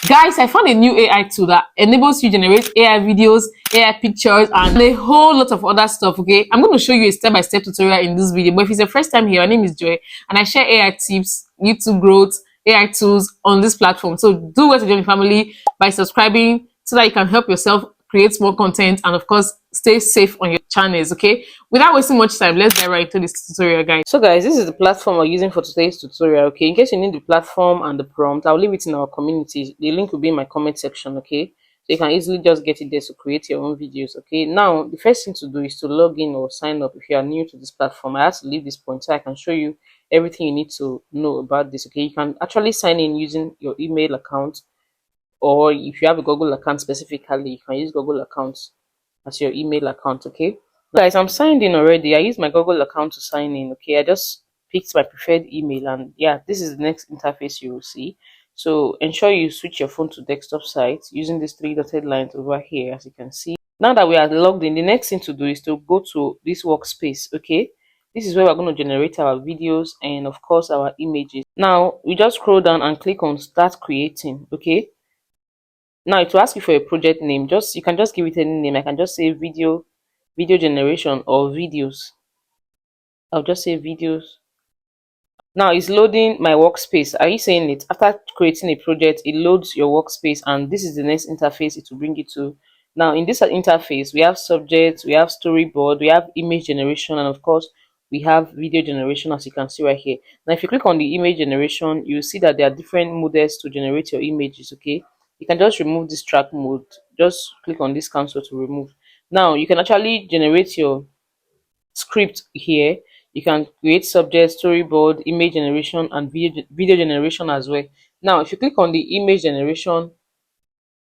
Guys, I found a new AI tool that enables you to generate AI videos, AI pictures, and a whole lot of other stuff, okay? I'm going to show you a step-by-step tutorial in this video, but if it's your first time here, my name is Joy, and I share AI tips, YouTube growth, AI tools on this platform. So do well to join the family by subscribing so that you can help yourself create more content and, of course, stay safe on your channels, okay? Without wasting much time, let's get right into this tutorial, guys. So guys, this is the platform we're using for today's tutorial, okay? In case you need the platform and the prompt, I'll leave it in our community. The link will be in my comment section, okay? So you can easily just get it there to create your own videos, okay? Now, the first thing to do is to log in or sign up if you are new to this platform. I have to leave this point so I can show you everything you need to know about this, okay? You can actually sign in using your email account, or if you have a Google account specifically, you can use Google account as your email account, okay? Guys, I'm signed in already. I use my Google account to sign in, okay? I just picked my preferred email, and yeah, this is the next interface you will see. So ensure you switch your phone to desktop side using these three dotted lines over here, as you can see. Now that we are logged in, the next thing to do is to go to this workspace, okay? This is where we're going to generate our videos and, of course, our images. Now, we just scroll down and click on start creating, okay? Now to ask you for a project name, just you can just give it any name. I can just say video generation or videos. I'll just say videos. Now it's loading my workspace. Are you saying it? After creating a project, it loads your workspace, and this is the next interface it will bring you to. Now in this interface, we have subjects, we have storyboard, we have image generation, and of course we have video generation, as you can see right here. Now if you click on the image generation, you see that there are different models to generate your images, okay? You can just remove this track mode. Just click on this cancel to remove. Now you can actually generate your script here. You can create subject, storyboard, image generation, and video generation as well. Now if you click on the image generation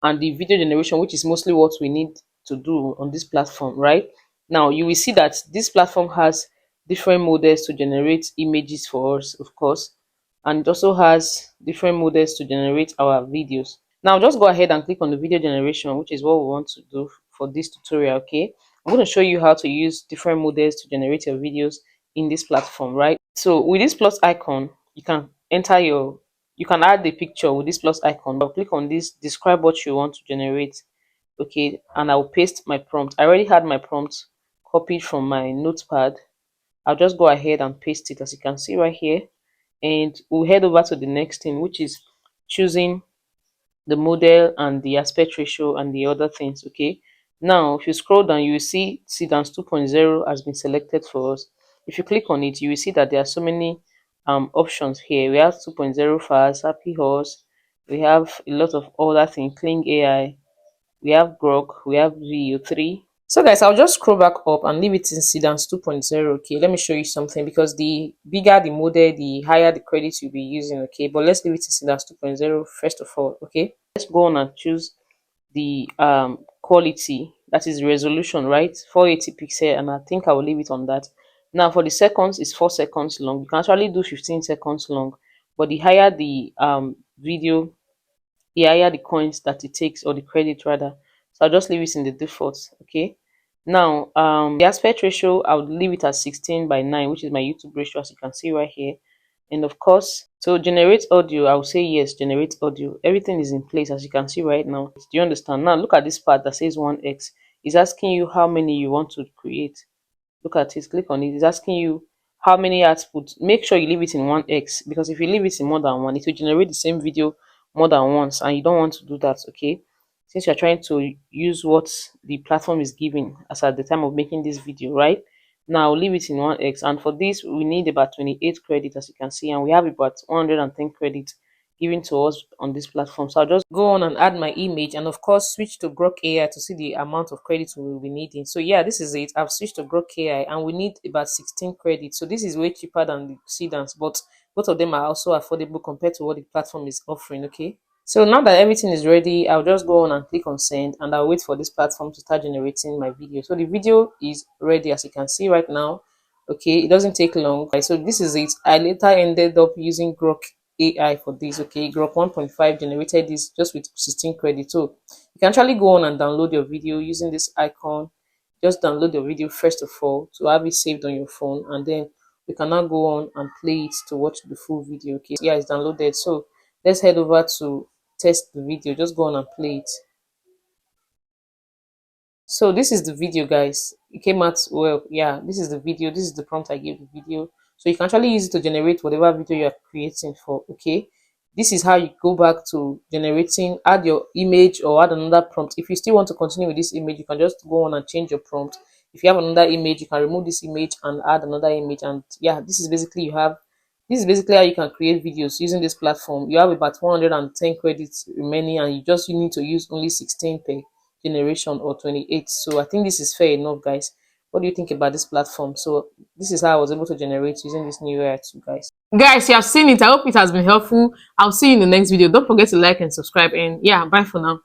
and the video generation, which is mostly what we need to do on this platform, right? Now you will see that this platform has different models to generate images for us, of course, and it also has different models to generate our videos. Now just go ahead and click on the video generation, which is what we want to do for this tutorial, okay? I'm going to show you how to use different models to generate your videos in this platform, right? So with this plus icon, you can you can add the picture with this plus icon. I'll click on this, describe what you want to generate, okay? And I'll paste my prompt. I already had my prompt copied from my notepad. I'll just go ahead and paste it, as you can see right here. And we'll head over to the next thing, which is choosing the model and the aspect ratio and the other things, okay? Now if you scroll down, you will see Seedance 2.0 has been selected for us. If you click on it, you will see that there are so many options here. We have 2.0 fast, happy horse, we have a lot of other things, clean AI, we have Grok, we have VU3. So guys, I'll just scroll back up and leave it in Seedance 2.0, okay? Let me show you something, because the bigger the model, the higher the credits you'll be using, okay? But let's leave it in Seedance 2.0 first of all, okay? Let's go on and choose the quality, that is resolution, right? 480 pixel, and I think I will leave it on that. Now for the seconds, it's 4 seconds long. You can actually do 15 seconds long, but the higher the video, the higher the coins that it takes, or the credit rather. So I'll just leave it in the default, okay? Now the aspect ratio, I would leave it at 16:9, which is my YouTube ratio, as you can see right here. And of course, so generate audio, I will say yes, generate audio. Everything is in place, as you can see right now. Do you understand? Now look at this part that says 1x. It's asking you how many you want to create. Look at it, click on it. It's asking you how many output. Make sure you leave it in 1x, because if you leave it in more than one, it will generate the same video more than once, and you don't want to do that, okay? Since you're trying to use what the platform is giving as at the time of making this video, right? Now I'll leave it in 1x, and for this we need about 28 credits, as you can see, and we have about 110 credits given to us on this platform. So I'll just go on and add my image, and of course switch to Grok AI to see the amount of credits we will be needing. So yeah, this is it. I've switched to Grok AI, and we need about 16 credits. So this is way cheaper than the Seedance, but both of them are also affordable compared to what the platform is offering, okay? So now that everything is ready, I'll just go on and click on send, and I'll wait for this platform to start generating my video. So the video is ready, as you can see right now. Okay, it doesn't take long. Okay, so this is it. I later ended up using Grok AI for this, okay? Grok 1.5 generated this just with 16 credits. So you can actually go on and download your video using this icon. Just download your video first of all to have it saved on your phone, and then you can now go on and play it to watch the full video, okay? So yeah, it's downloaded. So let's head over to test the video. Just go on and play it. So this is the video, guys. It came out well. Yeah, this is the video. This is the prompt I gave the video. So you can actually use it to generate whatever video you are creating for. Okay, this is how you go back to generating, add your image or add another prompt. If you still want to continue with this image, you can just go on and change your prompt. If you have another image, you can remove this image and add another image. And yeah, this is basically how you can create videos using this platform. You have about 110 credits remaining, and you need to use only 16 per generation or 28. So I think this is fair enough, guys. What do you think about this platform? So this is how I was able to generate using this new AI tool, guys. Guys, you have seen it. I hope it has been helpful. I'll see you in the next video. Don't forget to like and subscribe. And yeah, bye for now.